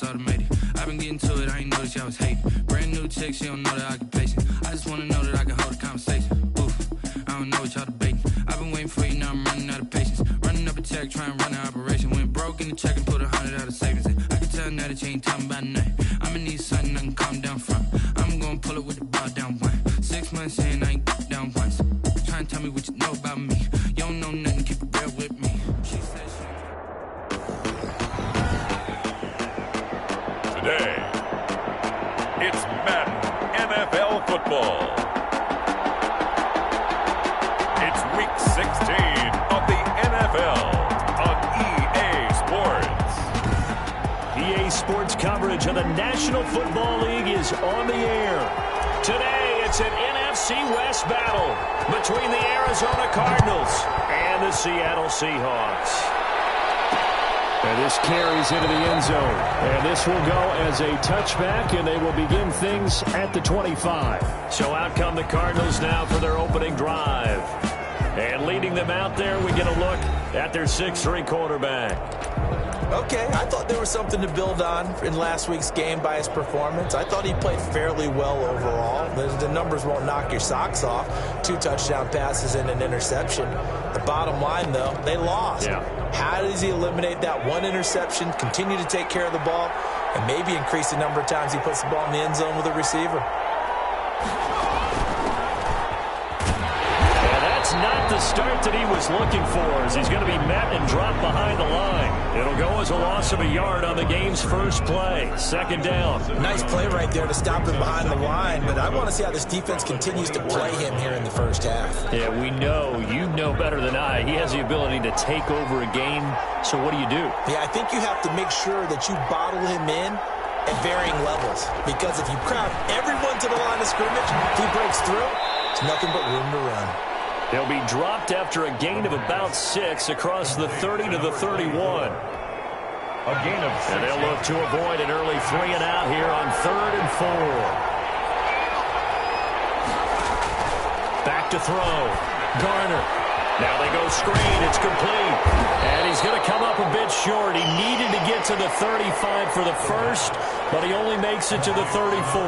it's automated. I've been getting to it, I ain't noticed y'all was hating. Brand new chick, she don't know the occupation. I just wanna know that I can hold a conversation. Oof, I don't know what y'all debating. I've been waiting for you, now I'm running out of patience. Running up a check, trying to run an operation. Went broke in the check and put 100 out of savings in. I can tell now that you ain't talking about nothing. I'ma need something I can calm down from. I'm gonna pull it with the bar down one. 6 months in, I ain't down once. Trying to tell me what you know about me. You don't know nothing, keep it real with me. She said she... Today, it's Madden NFL football. It's week 16 of the NFL on EA Sports. EA Sports coverage of the National Football League is on the air. Today, it's an NFC West battle between the Arizona Cardinals and the Seattle Seahawks. And this carries into the end zone. And this will go as a touchback, and they will begin things at the 25. So out come the Cardinals now for their opening drive. And leading them out there, we get a look at their 6'3" quarterback. Okay, I thought there was something to build on in last week's game by his performance. I thought he played fairly well overall. The numbers won't knock your socks off. 2 touchdown passes and an interception. The bottom line, though, they lost. Yeah. How does he eliminate that one interception, continue to take care of the ball, and maybe increase the number of times he puts the ball in the end zone with a receiver? Not the start that he was looking for, as he's going to be met and dropped behind the line. It'll go as a loss of a yard on the game's first play. Second down. Nice play right there to stop him behind the line, but I want to see how this defense continues to play him here in the first half. Yeah, we know, you know better than I, he has the ability to take over a game. So what do you do? Yeah, I think you have to make sure that you bottle him in at varying levels, because if you crowd everyone to the line of scrimmage, if he breaks through, it's nothing but room to run. He'll be dropped after a gain of about 6 across the 30 to the 31. A gain of 6. And they'll look to avoid an early 3 and out here on 3rd and 4. Back to throw. Garner. Now they go screen. It's complete. And he's going to come up a bit short. He needed to get to the 35 for the first, but he only makes it to the 34.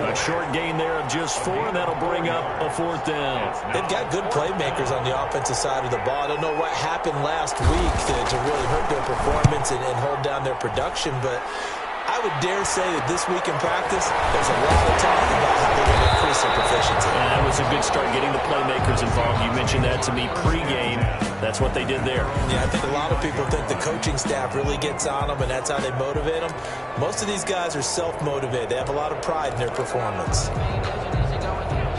A short gain there of just 4, and that'll bring up a 4th down. They've got good playmakers on the offensive side of the ball. I don't know what happened last week to really hurt their performance and hold down their production, but I would dare say that this week in practice, there's a lot of talk about how they're going to increase their proficiency. And that was a good start, getting the playmakers involved. You mentioned that to me pregame. That's what they did there. Yeah, I think a lot of people think the coaching staff really gets on them, and that's how they motivate them. Most of these guys are self-motivated. They have a lot of pride in their performance.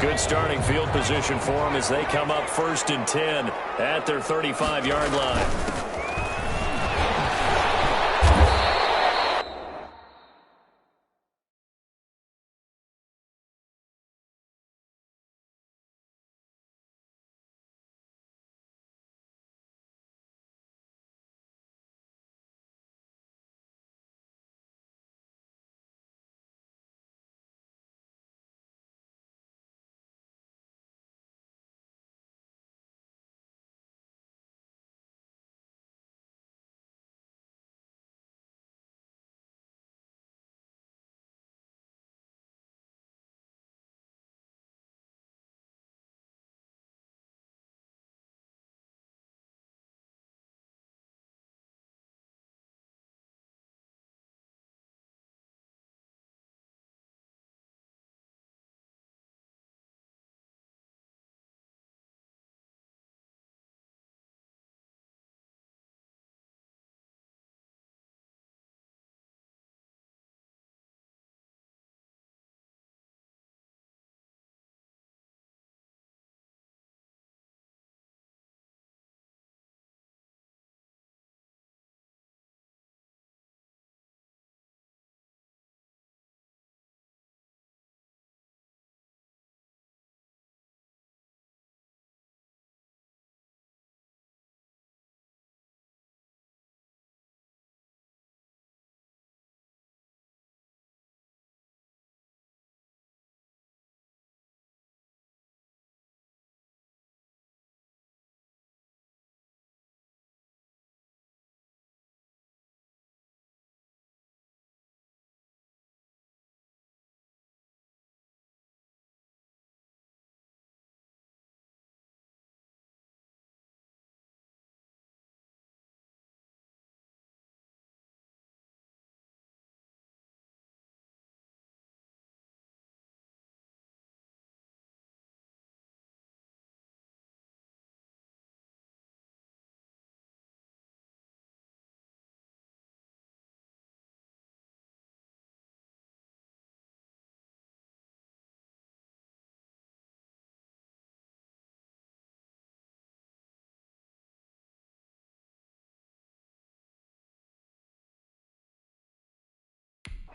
Good starting field position for them as they come up 1st and 10 at their 35-yard line.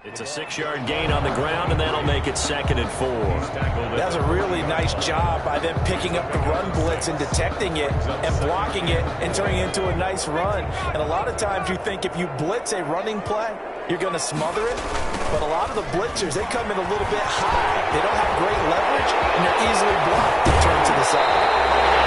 It's a 6-yard gain on the ground, and that'll make it 2nd and 4. That's a really nice job by them picking up the run blitz and detecting it and blocking it and turning it into a nice run. And a lot of times you think if you blitz a running play, you're going to smother it. But a lot of the blitzers, they come in a little bit high. They don't have great leverage, and they're easily blocked and turned to the side.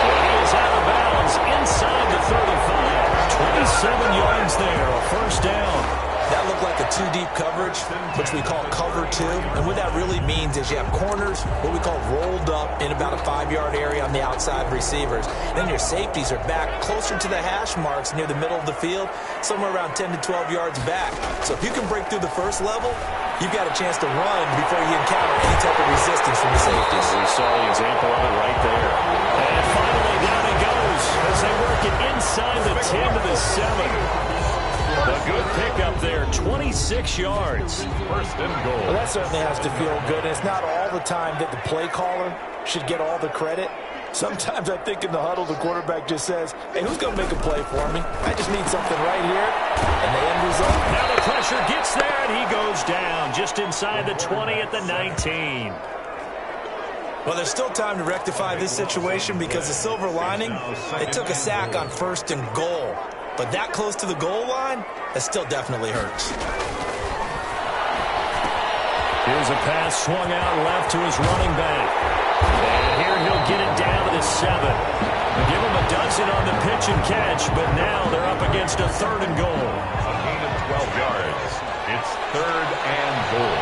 He is out of bounds inside the 35. 27 yards there, a first down. That looked like a two-deep coverage, which we call cover two. And what that really means is you have corners, what we call rolled up in about a 5-yard area on the outside receivers. Then your safeties are back closer to the hash marks near the middle of the field, somewhere around 10 to 12 yards back. So if you can break through the first level, you've got a chance to run before you encounter any type of resistance from the safeties. We saw the example of it right there. And finally down it goes as they work it inside the 10 to the 7. A good pickup there, 26 yards. First and goal. Well, that certainly has to feel good. And it's not all the time that the play caller should get all the credit. Sometimes I think in the huddle, the quarterback just says, hey, who's going to make a play for me? I just need something right here. And the end result. Now the pressure gets there, and he goes down just inside the 20 at the 19. Well, there's still time to rectify this situation because the silver lining, it took a sack on 1st and goal. But that close to the goal line, that still definitely hurts. Here's a pass swung out left to his running back. And here he'll get it down to the 7. They give him a dozen on the pitch and catch, but now they're up against a 3rd and goal. A gain of 12 yards. It's 3rd and goal.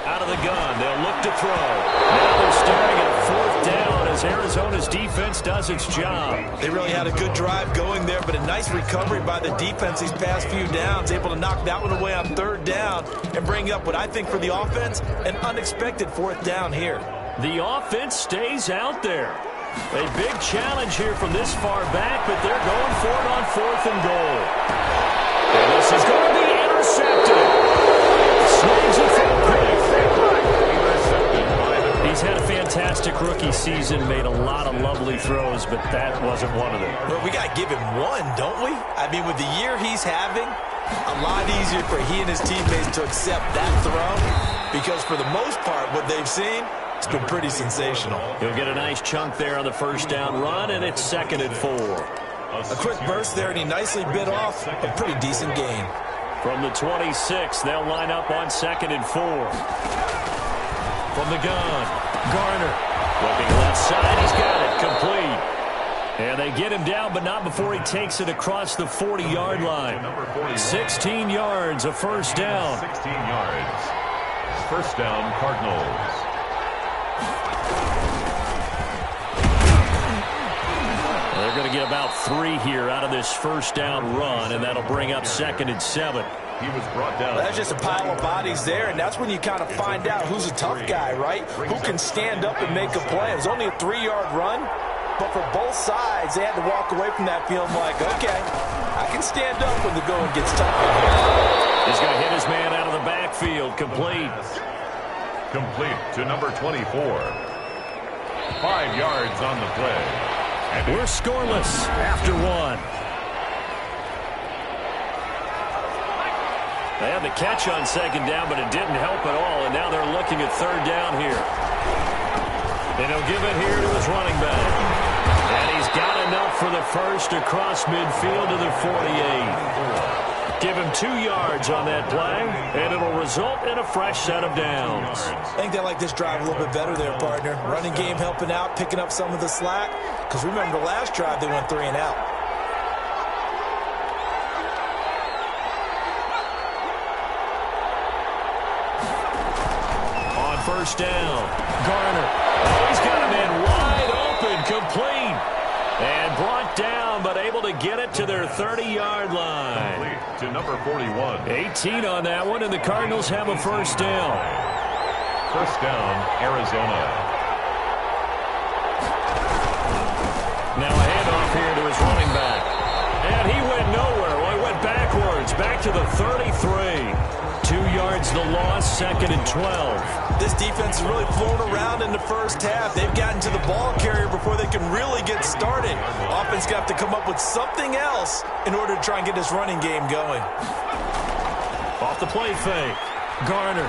Out of the gun, they'll look to throw. Now they're staring at 4th down as Arizona's defense does its job. They really had a good drive going there, but a nice recovery by the defense these past few downs, able to knock that one away on 3rd down and bring up what I think for the offense, an unexpected 4th down here. The offense stays out there. A big challenge here from this far back, but they're going for it on 4th and goal. And this is going to be intercepted. Swings it from quick. He's had a fantastic rookie season, made a lot of lovely throws, but that wasn't one of them. Well, we got to give him one, don't we? I mean, with the year he's having, a lot easier for he and his teammates to accept that throw because for the most part, what they've seen, it's been pretty sensational. He'll get a nice chunk there on the first down run, and it's 2nd and 4. A quick burst there, and he nicely bit off a pretty decent gain. From the 26, they'll line up on 2nd and 4. From the gun, Garner. Looking left side, he's got it, complete. And they get him down, but not before he takes it across the 40-yard line. 16 yards, a first down. 16 yards. First down, Cardinals. They're going to get about 3 here out of this first down run, and that'll bring up 2nd and 7. He was brought down. That's just a pile of bodies there, and that's when you kind of find out who's a tough guy, right? Who can stand up and make a play. It was only a 3-yard run, but for both sides, they had to walk away from that feeling like, okay, I can stand up when the going gets tough. He's going to hit his man out of the backfield, complete. Complete to number 24. 5 yards on the play. And we're scoreless after 1. They had the catch on 2nd down, but it didn't help at all, and now they're looking at 3rd down here. And he'll give it here to his running back. And he's got enough for the first across midfield to the 48. Give him 2 yards on that play, and it'll result in a fresh set of downs. I think they like this drive a little bit better there, partner. Running game helping out, picking up some of the slack. Because remember, the last drive, they went 3 and out. First down, Garner. Oh, he's got a man wide open, complete. And brought down, but able to get it to their 30-yard line. Complete to number 41. 18 on that one, and the Cardinals have a first down. First down, Arizona. Now a handoff here to his running back. And he went nowhere. Well, he went backwards, back to the 33. 2 yards yards, the loss, 2nd and 12. This defense has really flown around in the first half. They've gotten to the ball carrier before they can really get started. Offense got to come up with something else in order to try and get this running game going. Off the play fake. Garner.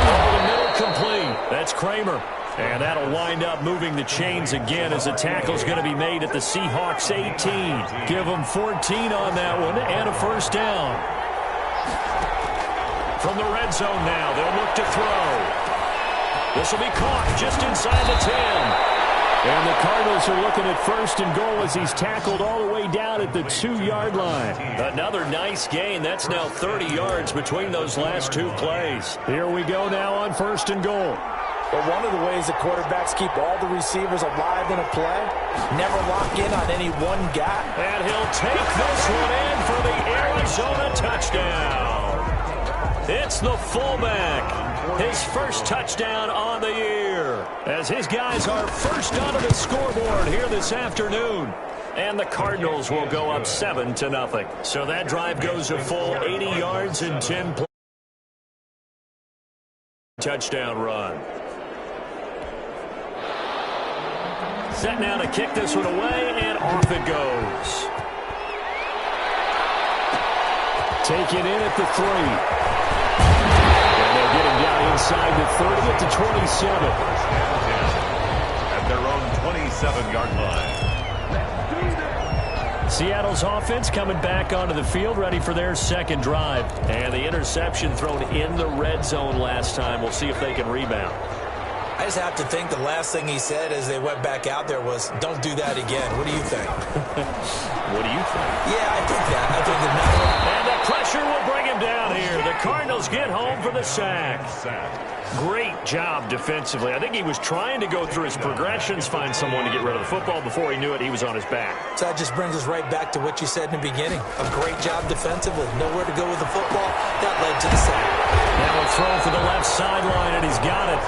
Over the middle, complete. That's Kramer. And that'll wind up moving the chains again as the tackle's going to be made at the Seahawks 18. Give them 14 on that one and a first down. From the red zone now, they'll look to throw. This will be caught just inside the 10. And the Cardinals are looking at 1st and goal as he's tackled all the way down at the 2-yard line. Another nice gain. That's now 30 yards between those last 2 plays. Here we go now on 1st and goal. But one of the ways the quarterbacks keep all the receivers alive in a play, never lock in on any one guy. And he'll take this one in for the Arizona touchdown. It's the fullback. His first touchdown on the year. As his guys are first onto the scoreboard here this afternoon. And the Cardinals will go up 7-0. So that drive goes a full 80 yards and 10 plays. Touchdown run. Set now to kick this one away, and off it goes. Taken in at the 3. And they'll get him down inside the 30 at the 27. At their own 27-yard line. Seattle's offense coming back onto the field, ready for their second drive. And the interception thrown in the red zone last time. We'll see if they can rebound. I just have to think the last thing he said as they went back out there was, don't do that again. What do you think? What do you think? Yeah, I think that. I think that. And the pressure will bring him down here. The Cardinals get home for the sack. Great job defensively. I think he was trying to go through his progressions, find someone to get rid of the football. Before he knew it, he was on his back. So that just brings us right back to what you said in the beginning. A great job defensively. Nowhere to go with the football. That led to the sack. Now a throw for the left sideline, and he's got it.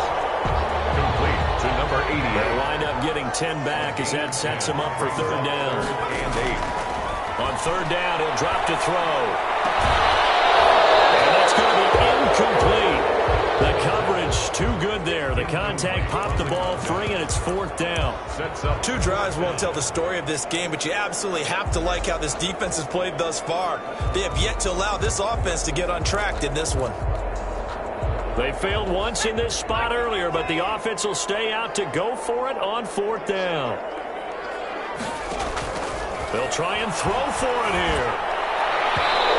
Complete to number 88. They'll wind up getting 10 back as that sets him up for 3rd down. And 8. On 3rd down, he'll drop to throw. And that's going to be incomplete. The coverage too good there. The contact popped the ball free, and it's 4th down. Sets up 2 drives won't tell the story of this game, but you absolutely have to like how this defense has played thus far. They have yet to allow this offense to get untracked in this one. They failed once in this spot earlier, but the offense will stay out to go for it on 4th down. They'll try and throw for it here.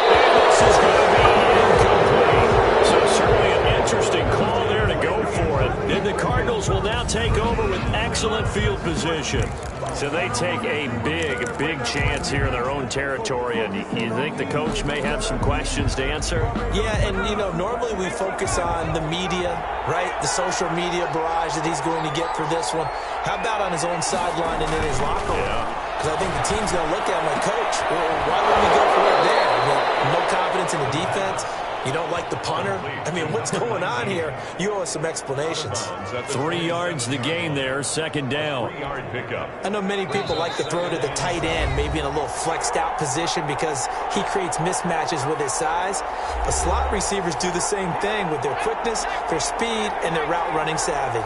And this is going to be incomplete. So certainly an interesting call there to go for it. And the Cardinals will now take over with excellent field position. So they take a big chance here in their own territory. And you think the coach may have some questions to answer? Yeah, and, you know, normally we focus on the media, right? The social media barrage that he's going to get for this one. How about on his own sideline and in his locker room? Because I think the team's going to look at him like, Coach, why wouldn't we go for it there? I mean, no confidence in the defense. You don't like the punter? I mean, what's going on here? You owe us some explanations. 3 yards the gain there, 2nd down. 3-yard pickup. I know many people like to throw to the tight end, maybe in a little flexed out position because he creates mismatches with his size. But slot receivers do the same thing with their quickness, their speed, and their route running savvy.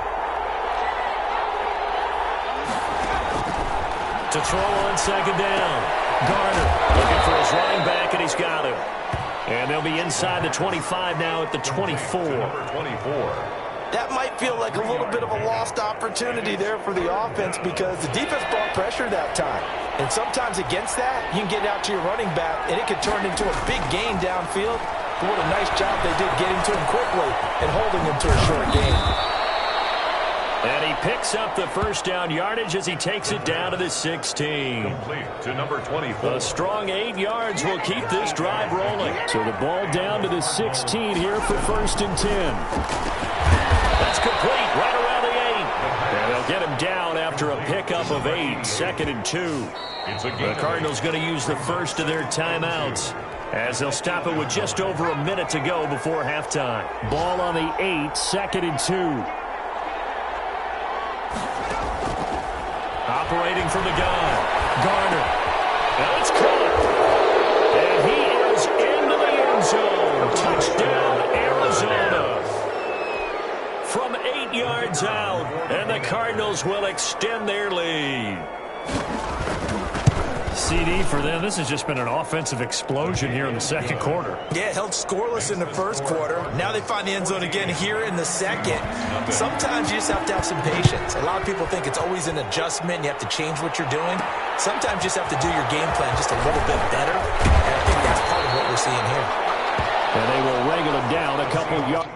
To throw on 2nd down. Garner looking for his running back, and he's got him. And they'll be inside the 25 now at the 24. Number 24. That might feel like a little bit of a lost opportunity there for the offense because the defense brought pressure that time. And sometimes against that, you can get out to your running back, and it could turn into a big gain downfield. But what a nice job they did getting to him quickly and holding him to a short gain. And he picks up the first down yardage as he takes it down to the 16. Complete to number 24. A strong 8 yards will keep this drive rolling. So the ball down to the 16 here for 1st and 10. That's complete right around the 8. And they'll get him down after a pickup of 8. 2nd and 2. The Cardinals going to use the first of their timeouts as they'll stop it with just over a minute to go before halftime. Ball on the 8, 2nd and 2. Operating from the gun. Garner. Now it's caught. And he is into the end zone. Cardinals will extend their lead. CD for them. This has just been an offensive explosion here in the second quarter. Yeah, held scoreless in the first quarter. Now they find the end zone again here in the second. Sometimes you just have to have some patience. A lot of people think it's always an adjustment. You have to change what you're doing. Sometimes you just have to do your game plan just a little bit better. And I think that's part of what we're seeing here. And they will wrangle him down a couple yards.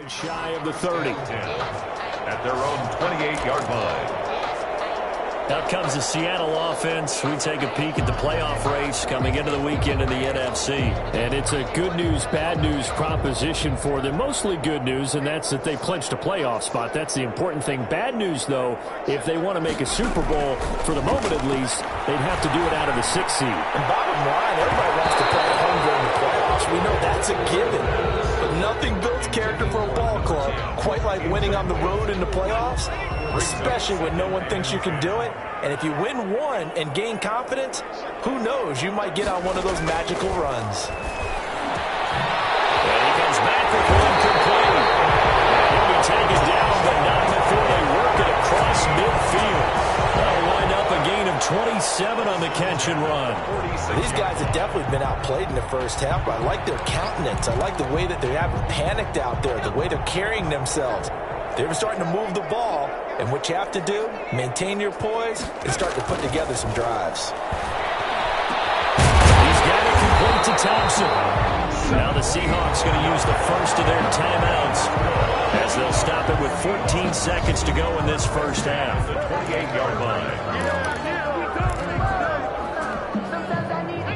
Shy of the 30. At their own 28-yard line. Out comes the Seattle offense. We take a peek at the playoff race coming into the weekend in the NFC. And it's a good news, bad news proposition for them. Mostly good news, and that's that they clinched a playoff spot. That's the important thing. Bad news, though, if they want to make a Super Bowl, for the moment at least, they'd have to do it out of the 6th seed. And bottom line, everybody wants to play at home during the playoffs. We know that's a given. But nothing builds character for a ball club quite like winning on the road in the playoffs, especially when no one thinks you can do it. And if you win one and gain confidence, who knows, you might get on one of those magical runs. And he comes back with one complete. He'll be taken down, but not before they work it across midfield. That'll wind up a gain of 27 on the catch and run. These guys have definitely been outplayed in the first half, but I like their countenance. I like the way that they haven't panicked out there, the way they're carrying themselves. They're starting to move the ball, and what you have to do, maintain your poise and start to put together some drives. He's got it complete to Thompson. Now the Seahawks going to use the first of their timeouts as they'll stop it with 14 seconds to go in this first half. The 28-yard line.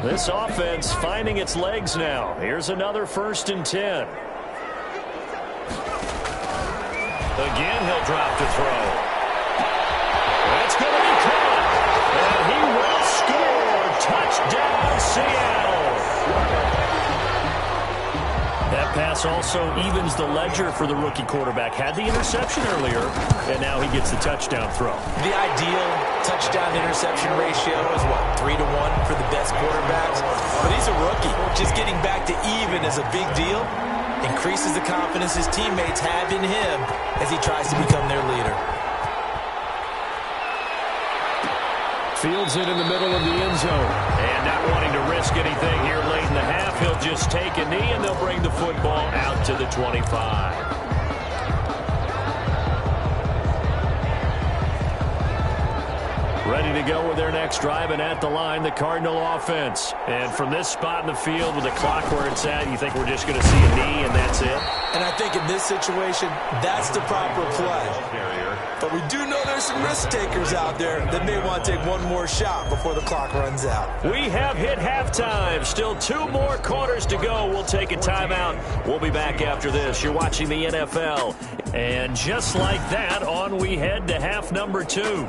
This offense finding its legs now. Here's another 1st and 10. Again, he'll drop to throw. That's going to be caught. And he will score. Touchdown, Seattle. That pass also evens the ledger for the rookie quarterback. Had the interception earlier, and now he gets the touchdown throw. The ideal touchdown-interception ratio is, what, 3-to-1 for the best quarterbacks? But he's a rookie. Just getting back to even is a big deal. Increases the confidence his teammates have in him as he tries to become their leader. Fields it in the middle of the end zone. And not wanting to risk anything here late in the half, he'll just take a knee and they'll bring the football out to the 25. Ready to go with their next drive, and at the line, the Cardinal offense. And from this spot in the field with the clock where it's at, you think we're just going to see a knee and that's it? And I think in this situation, that's the proper play. But we do know there's some risk takers out there that may want to take one more shot before the clock runs out. We have hit halftime. Still 2 more quarters to go. We'll take a timeout. We'll be back after this. You're watching the NFL. And just like that, on we head to half number 2.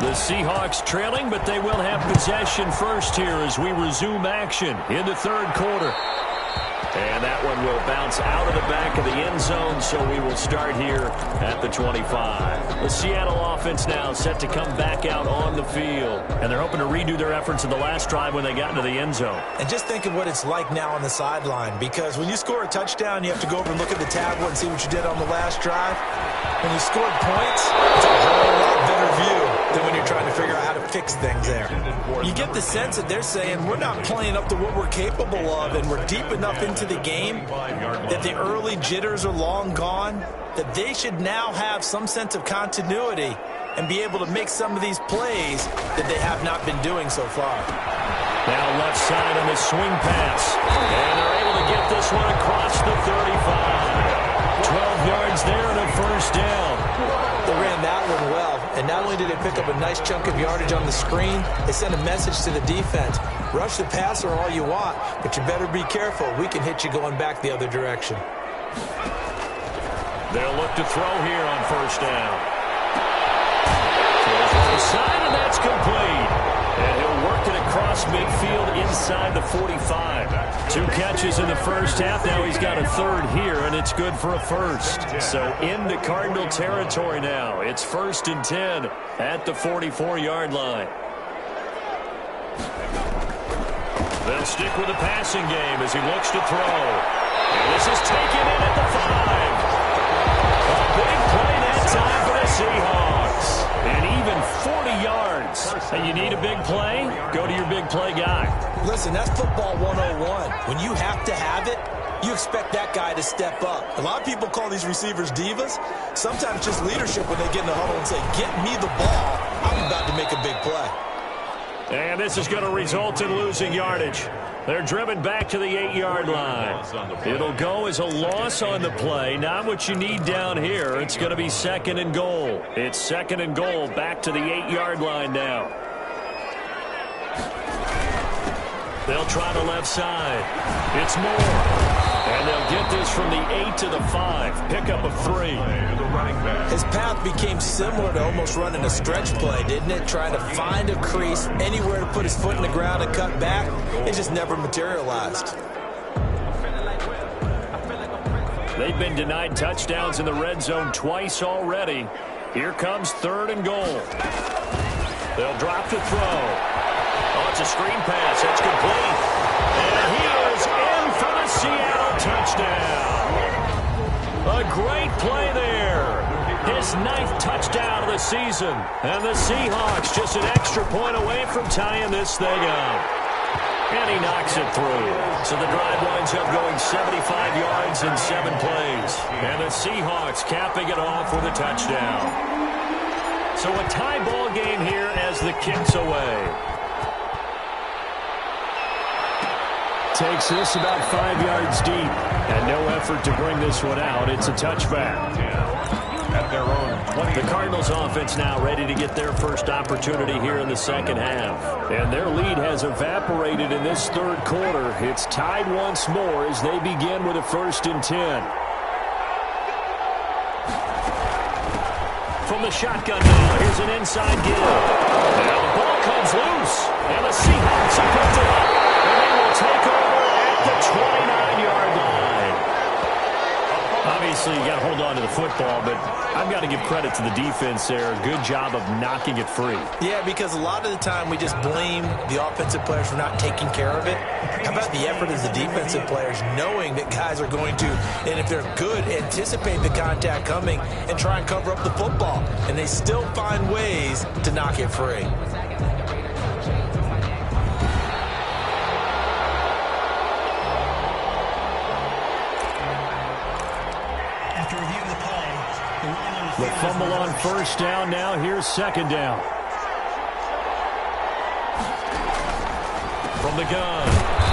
The Seahawks trailing, but they will have possession first here as we resume action in the third quarter. And that one will bounce out of the back of the end zone, so we will start here at the 25. The Seattle offense now set to come back out on the field. And they're hoping to redo their efforts in the last drive when they got into the end zone. And just think of what it's like now on the sideline, because when you score a touchdown, you have to go over and look at the tablet and see what you did on the last drive. When you scored points, it's a whole lot better view than when you're trying to figure out how to fix things there. You get the sense that they're saying we're not playing up to what we're capable of, and we're deep enough into the game that the early jitters are long gone, that they should now have some sense of continuity and be able to make some of these plays that they have not been doing so far. Now left side on the swing pass. And they're able to get this one across the 35. 12 yards there and a first down. They ran that one well, and not only did they pick up a nice chunk of yardage on the screen, they sent a message to the defense. Rush the passer all you want, but you better be careful. We can hit you going back the other direction. They'll look to throw here on first down. Throws right side, and that's complete. And he'll work it across midfield inside the 45. 2 catches in the first half. Now he's got a third here, and it's good for a first. So into Cardinal territory now. It's 1st and 10 at the 44-yard line. They'll stick with the passing game as he looks to throw. And this is taken in at the 5. A big play that time for the Seahawks. And even 40 yards. And you need a big play? Go to your big play guy. Listen, that's football 101. When you have to have it, you expect that guy to step up. A lot of people call these receivers divas. Sometimes just leadership when they get in the huddle and say, get me the ball. I'm about to make a big play. And this is going to result in losing yardage. They're driven back to the 8-yard line. It'll go as a loss on the play. Not what you need down here. It's going to be 2nd and goal. It's 2nd and goal back to the 8-yard line now. They'll try the left side. It's Moore. And they'll get this from the 8 to the 5. Pick up of 3. His path became similar to almost running a stretch play, didn't it? Trying to find a crease, anywhere to put his foot in the ground and cut back. It just never materialized. They've been denied touchdowns in the red zone twice already. Here comes 3rd and goal. They'll drop to throw. Oh, it's a screen pass. That's complete. And he is in for the Seattle touchdown. A great play there. His 9th touchdown of the season. And the Seahawks just an extra point away from tying this thing up. And he knocks it through. So the drive winds up going 75 yards in 7 plays. And the Seahawks capping it off with a touchdown. So a tie ball game here as the kick's away. Takes this about 5 yards deep. And no effort to bring this one out. It's a touchback. At their own 20. The Cardinals offense now ready to get their first opportunity here in the second half. And their lead has evaporated in this 3rd quarter. It's tied once more as they begin with a 1st and 10. From the shotgun now, here's an inside give. Now the ball comes loose. And the Seahawks have picked it up. And they will take over at the 29-yard line. Obviously, you got to hold on to the football, but I've got to give credit to the defense there. Good job of knocking it free. Yeah, because a lot of the time we just blame the offensive players for not taking care of it. How about the effort of the defensive players knowing that guys are going to, and if they're good, anticipate the contact coming and try and cover up the football. And they still find ways to knock it free. The fumble on first down now. Here's 2nd down. From the gun,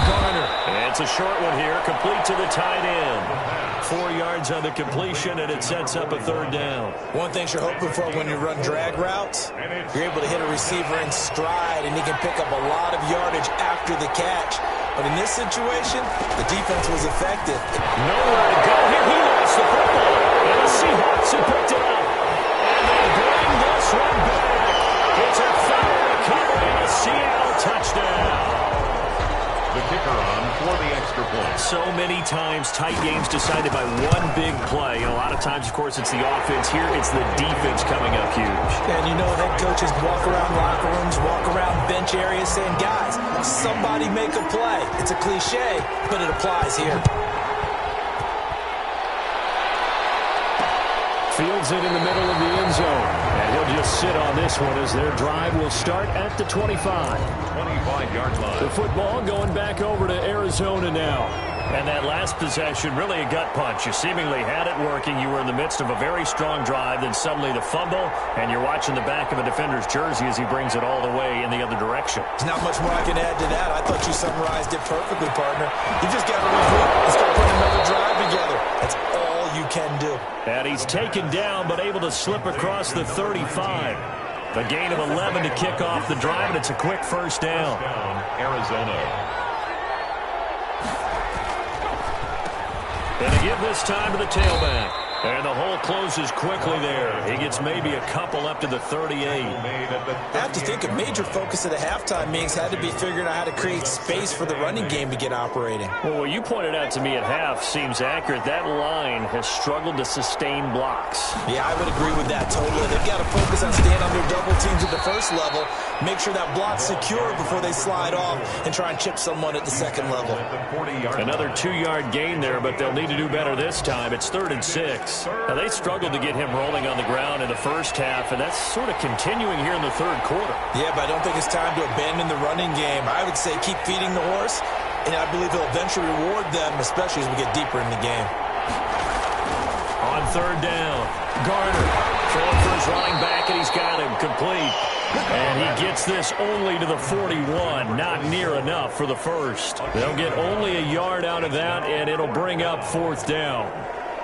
Garner. And it's a short one here, complete to the tight end. 4 yards on the completion, and it sets up a 3rd down. One thing you're hoping for when you run drag routes, you're able to hit a receiver in stride, and he can pick up a lot of yardage after the catch. But in this situation, the defense was effective. Nowhere to go here. He lost the football. And the Seahawks have picked it up. And they bring this one back. It's a foul recovery and a Seattle touchdown. the kicker on for the extra point. So many times, tight games decided by one big play. A lot of times, of course, it's the offense. Here, it's the defense coming up huge. And you know, head coaches walk around locker rooms, walk around bench areas saying, guys, somebody make a play. It's a cliche, but it applies here. Fields it in the middle of the end zone. And he'll just sit on this one as their drive will start at the 25. 25-yard line. The football going back over to Arizona now. And that last possession, really a gut punch. You seemingly had it working. You were in the midst of a very strong drive. Then suddenly the fumble, and you're watching the back of a defender's jersey as he brings it all the way in the other direction. There's not much more I can add to that. I thought you summarized it perfectly, partner. You just got to regroup and start putting another drive together. That's all you can do. And he's taken down, but able to slip across the 35. A gain of 11 to kick off the drive, and it's a quick first down. Arizona. And to give this time to the tailback. And the hole closes quickly there. He gets maybe a couple up to the 38. I have to think a major focus of the halftime meetings had to be figuring out how to create space for the running game to get operating. Well, what you pointed out to me at half seems accurate. That line has struggled to sustain blocks. Yeah, I would agree with that totally. They've got to focus on staying on their double teams at the first level, make sure that block's secure before they slide off and try and chip someone at the second level. Another 2-yard gain there, but they'll need to do better this time. It's 3rd and 6. Now, they struggled to get him rolling on the ground in the first half, and that's sort of continuing here in the third quarter. Yeah, but I don't think it's time to abandon the running game. I would say keep feeding the horse, and I believe he'll eventually reward them, especially as we get deeper in the game. On 3rd down, Garner throwing for his running back, and he's got him complete. And he gets this only to the 41, not near enough for the first. They'll get only a yard out of that, and it'll bring up 4th down.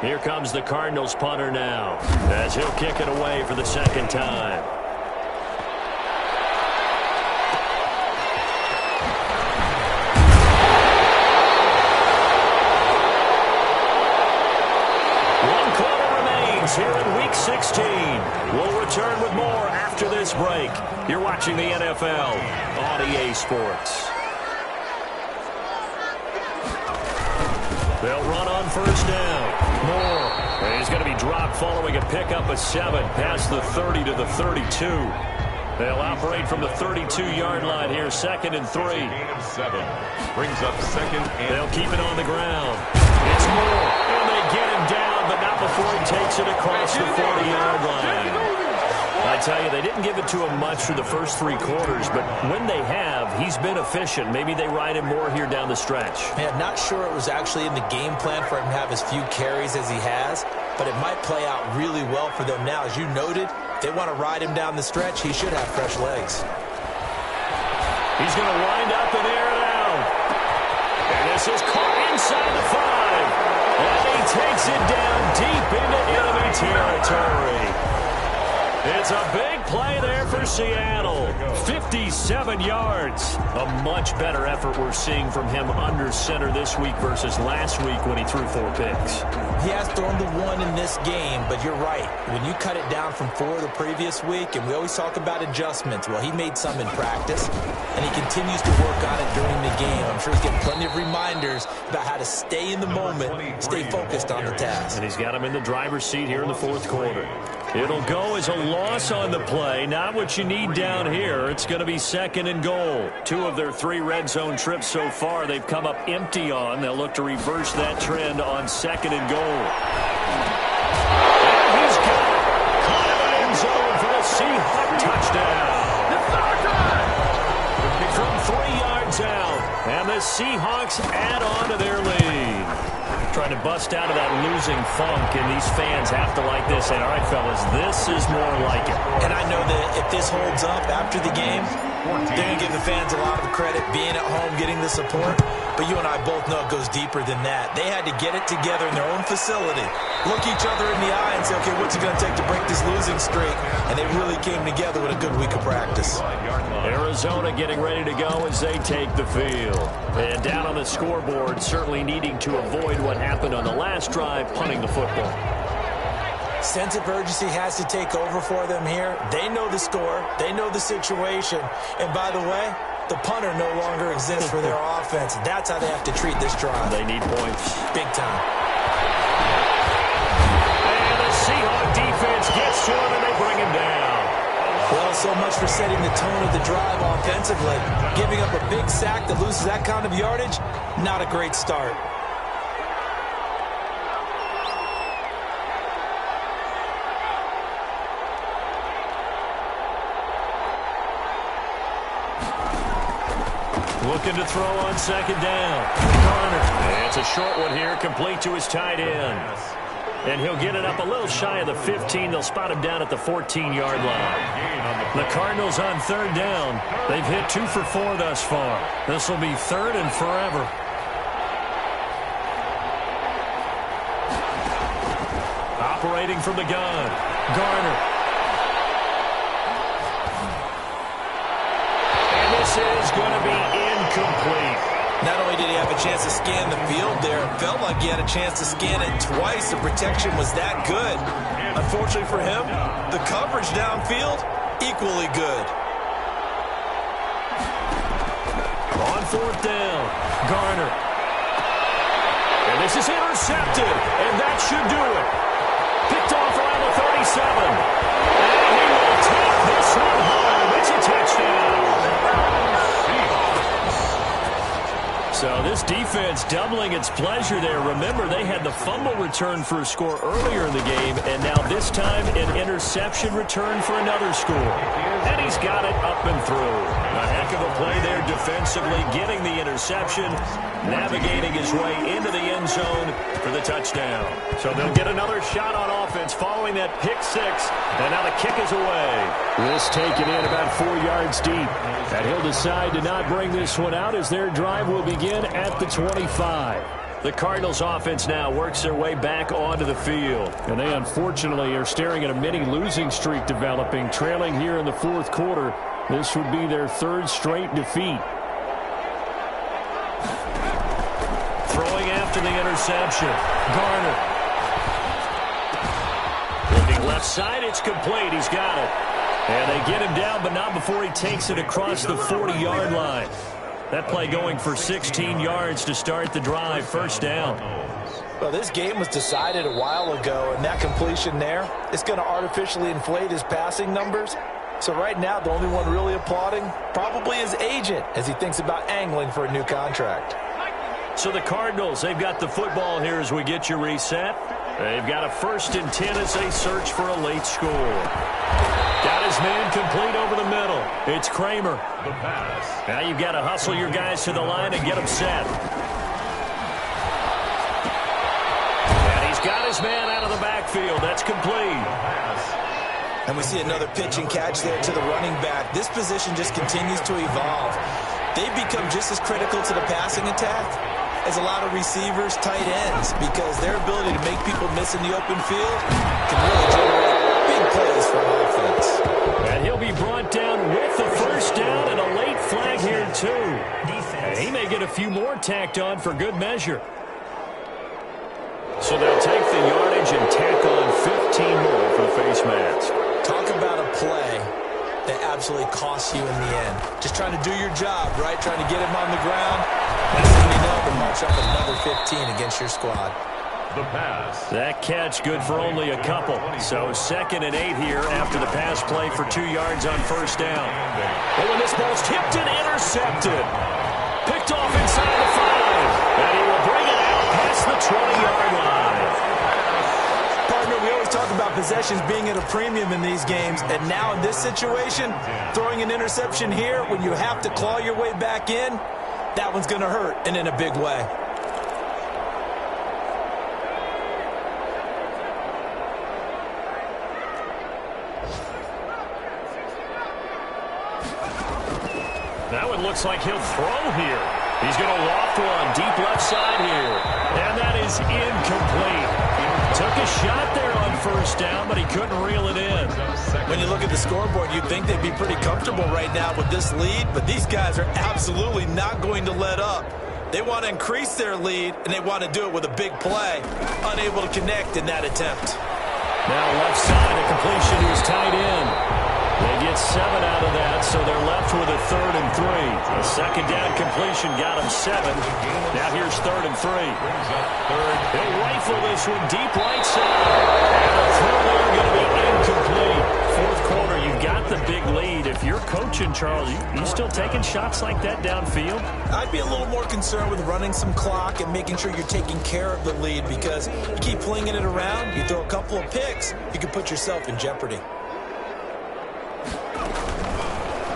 Here comes the Cardinals punter now, as he'll kick it away for the second time. One quarter remains here in Week 16. We'll return with more after this break. You're watching the NFL on EA Sports. They'll run on 1st down. Moore. And he's going to be dropped following a pickup of 7 past the 30 to the 32. They'll operate from the 32-yard line here, 2nd and 3. Gain of 7. Brings up 2nd and... They'll keep it on the ground. It's Moore. And they get him down, but not before he takes it across the 40-yard line. I tell you, they didn't give it to him much for the first 3 quarters, but when they have, he's been efficient. Maybe they ride him more here down the stretch. Man, not sure it was actually in the game plan for him to have as few carries as he has, but it might play out really well for them now. As you noted, if they want to ride him down the stretch, he should have fresh legs. He's going to wind up and air it out. And this is caught inside the 5. And he takes it down deep into enemy territory. It's a big play there for Seattle. 57 yards. A much better effort we're seeing from him under center this week versus last week when he threw 4 picks. He has thrown the 1 in this game, but you're right. When you cut it down from 4 the previous week, and we always talk about adjustments, well, he made some in practice, and he continues to work on it during the game. I'm sure he's getting plenty of reminders about how to stay in the moment, stay focused on the task. And he's got him in the driver's seat here in the 4th quarter. It'll go as a loss on the play. Not what you need down here. It's going to be 2nd and goal. 2 of their 3 red zone trips so far they've come up empty on. They'll look to reverse that trend on 2nd and goal. And he's got it. Caught in the end zone for the Seahawk touchdown. From 3 yards out. And the Seahawks add on to their lead. Trying to bust out of that losing funk, and these fans have to like this. And all right, fellas, this is more like it. And I know that if this holds up after the game, they're going to give the fans a lot of credit being at home, getting the support. But you and I both know it goes deeper than that. They had to get it together in their own facility, look each other in the eye and say, okay, what's it going to take to break this losing streak? And they really came together with a good week of practice. Arizona getting ready to go as they take the field. And down on the scoreboard, certainly needing to avoid what happened on the last drive, punting the football. Sense of urgency has to take over for them here. They know the score. They know the situation. And by the way, the punter no longer exists for their offense. That's how they have to treat this drive. They need points. Big time. And the Seahawk defense gets to him, and they bring him down. Well, so much for setting the tone of the drive offensively. Giving up a big sack that loses that kind of yardage, not a great start. Looking to throw on second down. Garner. And it's a short one here, complete to his tight end. And he'll get it up a little shy of the 15. They'll spot him down at the 14-yard line. The Cardinals on third down. They've hit 2 for 4 thus far. This will be third and forever. Operating from the gun. Garner. And this is going to be incomplete. Not only did he have a chance to scan the field there, it felt like he had a chance to scan it twice. The protection was that good. Unfortunately for him, the coverage downfield, equally good. On fourth down, Garner. And this is intercepted, and that should do it. Picked off around the 37. And he will take this one home. It's a touchdown. So this defense doubling its pleasure there. Remember, they had the fumble return for a score earlier in the game, and now this time an interception return for another score. And he's got it up and through. A heck of a play there defensively, getting the interception, navigating his way into the end zone for the touchdown. So they'll get another shot on offense following that pick six, and now the kick is away. This taken in about 4 yards deep. And he'll decide to not bring this one out as their drive will begin at the 25. The Cardinals offense now works their way back onto the field. And they unfortunately are staring at a mini losing streak developing, trailing here in the fourth quarter. This would be their third straight defeat. Throwing after the interception. Garner. Looking left side, it's complete. He's got it. And they get him down, but not before he takes it across the 40-yard line. That play going for 16 yards to start the drive. First down. Well, this game was decided a while ago, and that completion there is going to artificially inflate his passing numbers. So right now, the only one really applauding probably his agent as he thinks about angling for a new contract. So the Cardinals, they've got the football here as we get you reset. They've got a 1st and 10 as they search for a late score. Got his man complete over the middle. It's Kramer. Now you've got to hustle your guys to the line and get them set. And he's got his man out of the backfield. That's complete. And we see another pitch and catch there to the running back. This position just continues to evolve. They've become just as critical to the passing attack as a lot of receivers, tight ends, because their ability to make people miss in the open field can really generate big plays for an offense. And he'll be brought down with the first down and a late flag here, too. And he may get a few more tacked on for good measure. So they'll take the yardage and tack on 15 more for the face mask. Talk about a play that absolutely costs you in the end. Just trying to do your job, right? Trying to get him on the ground. That's going to be enough to march up another 15 against your squad. The pass. That catch good for only a couple. So 2nd and 8 here after the pass play for 2 yards on first down. Oh, and this ball's tipped and intercepted. Picked off inside the 5. And he will bring it out past the 20-yard line. Partner, we always talk about possessions being at a premium in these games, and now in this situation, throwing an interception here when you have to claw your way back in, that one's going to hurt, and in a big way. That one looks like he'll throw here. He's going to loft one deep left side here. And that is incomplete. Took a shot there on first down, but he couldn't reel it in. When you look at the scoreboard, you'd think they'd be pretty comfortable right now with this lead, but these guys are absolutely not going to let up. They want to increase their lead, and they want to do it with a big play. Unable to connect in that attempt. Now left side, a completion to his tight end. They get get 7 out of that, so they're left with a 3rd and 3. A second down completion got them 7. Now here's 3rd and 3. He'll rifle this one deep right side. And the throw there going to be incomplete. Fourth quarter, you've got the big lead. If you're coaching, Charles, you still taking shots like that downfield? I'd be a little more concerned with running some clock and making sure you're taking care of the lead, because you keep flinging it around, you throw a couple of picks, you can put yourself in jeopardy.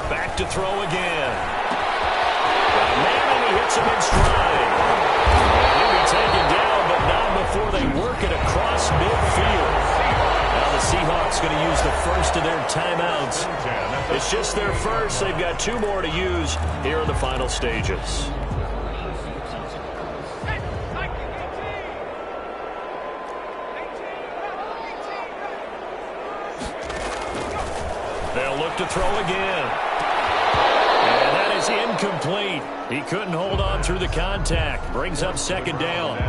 Back to throw again. Man, and he hits him in stride. He'll be taken down, but not before they work it across midfield. Now the Seahawks going to use the first of their timeouts. It's just their first. They've got 2 more to use here in the final stages. They'll look to throw again. And that is incomplete. He couldn't hold on through the contact. Brings up second down.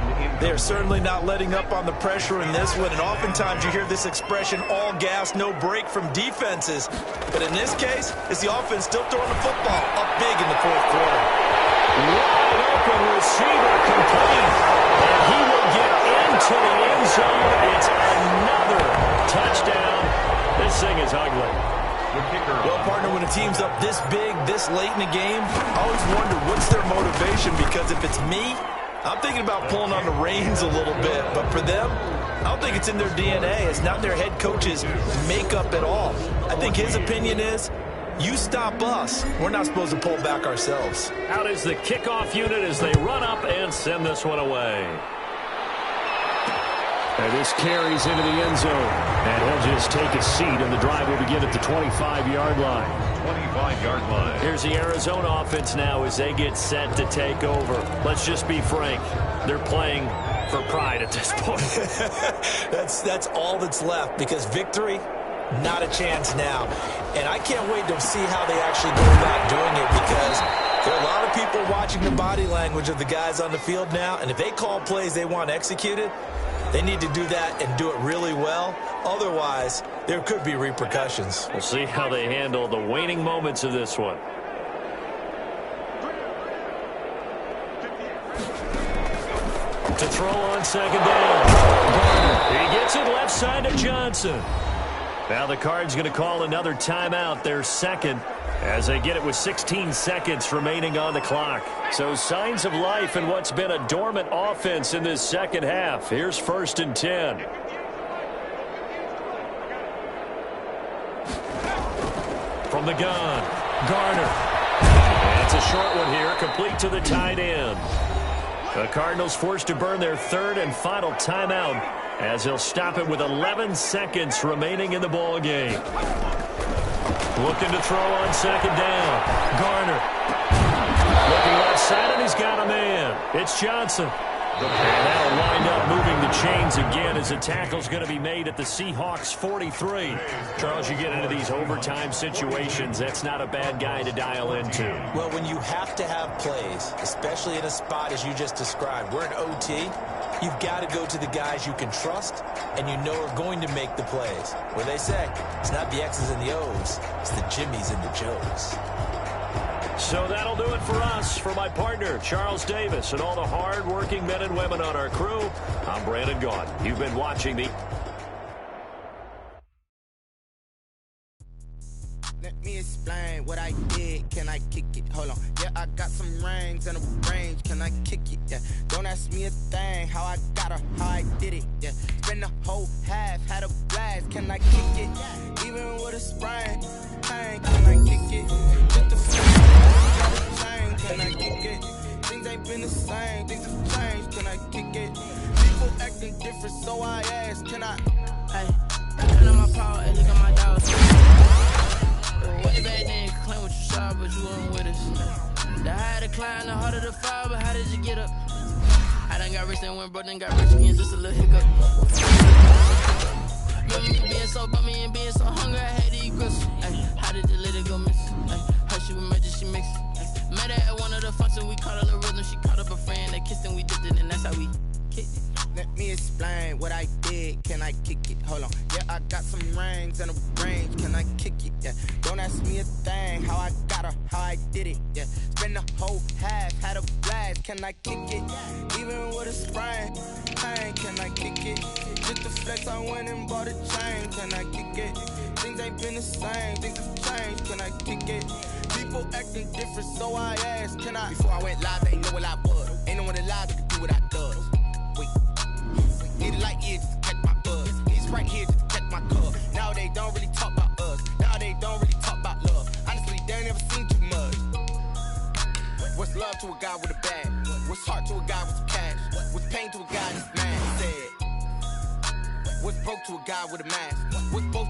They're certainly not letting up on the pressure in this one, and oftentimes you hear this expression, all gas, no break from defenses. But in this case, it's the offense still throwing the football up big in the fourth quarter. Wide open receiver complete. And he will get into the end zone. It's another touchdown. This thing is ugly. Well, partner, when a team's up this big, this late in the game, I always wonder what's their motivation, because if it's me, I'm thinking about pulling on the reins a little bit. But for them, I don't think it's in their DNA. It's not their head coach's makeup at all. I think his opinion is, you stop us, we're not supposed to pull back ourselves. Out is the kickoff unit as they run up and send this one away. And this carries into the end zone. And he'll just take a seat, and the drive will begin at the 25-yard line. 25-yard line. Here's the Arizona offense now as they get set to take over. Let's just be frank. They're playing for pride at this point. That's all that's left, because victory, not a chance now. And I can't wait to see how they actually go about doing it, because there are a lot of people watching the body language of the guys on the field now, and if they call plays they want executed, they need to do that and do it really well. Otherwise, there could be repercussions. We'll see how they handle the waning moments of this one. To throw on second down. He gets it left side to Johnson. Now the Cards going to call another timeout, their second, as they get it with 16 seconds remaining on the clock. So signs of life in what's been a dormant offense in this second half. Here's 1st and 10. From the gun, Garner. And it's a short one here, complete to the tight end. The Cardinals forced to burn their 3rd and final timeout, as they'll stop it with 11 seconds remaining in the ball game. Looking to throw on second down. Garner. Looking left side, and he's got a man. It's Johnson. And that'll wind up moving the chains again as the tackle's going to be made at the Seahawks 43. Charles, you get into these overtime situations, that's not a bad guy to dial into. Well, when you have to have plays, especially in a spot as you just described, we're in OT, you've got to go to the guys you can trust and you know are going to make the plays. What they say, it's not the X's and the O's, it's the Jimmys and the Joes. So that'll do it for us. For my partner, Charles Davis, and all the hard-working men and women on our crew, I'm Brandon Gaudin. You've been watching the... Let me explain what I did. Can I kick it? Hold on. Yeah, I got some rings and a range. Can I kick it? Yeah. Don't ask me a thing. How I got her, how I did it. Yeah. Spend the whole half, had a blast. Can I kick it? Even with a sprain. Pain, can I kick it? Just the chain. Can I kick it? Things ain't been the same. Things have changed. Can I kick it? People acting different, so I ask. Can I? Hey, turn on my power and look at my dog. Way back then, claim what you saw, but you wasn't with us. The higher the climb, the harder the fall, but how did you get up? I done got rich and went broke, then got rich again, just a little hiccup. Remember me being so bummy and being so hungry, I had to eat grits. How did the lady go miss? Her she was made, she mixed. Met her at one of the functions, we caught a little rhythm, she caught up a friend, they kissed and we dipped it, and that's how we kicked it. me explain what I did. Can I kick it? Hold on. Yeah, I got some rings and a range. Can I kick it? Yeah. Don't ask me a thing. How I got her, how I did it. Yeah. Spend the whole half, had a blast. Can I kick it? Even with a sprain. Pain, can I kick it? Just the flex, I went and bought a chain. Can I kick it? Things ain't been the same. Things have changed. Can I kick it? People acting different, so I asked, can I? Before I went live, they ain't know what I was. Ain't no one alive that could do what I does. Wait. Need a light here just to catch my buzz. He's right here just to catch my cup. Now they don't really talk about us. Now they don't really talk about love. Honestly, they ain't never seen too much. What's love to a guy with a bag? What's heart to a guy with some cash? What's pain to a guy that's mad? He said. What's broke to a guy with a mask? What's both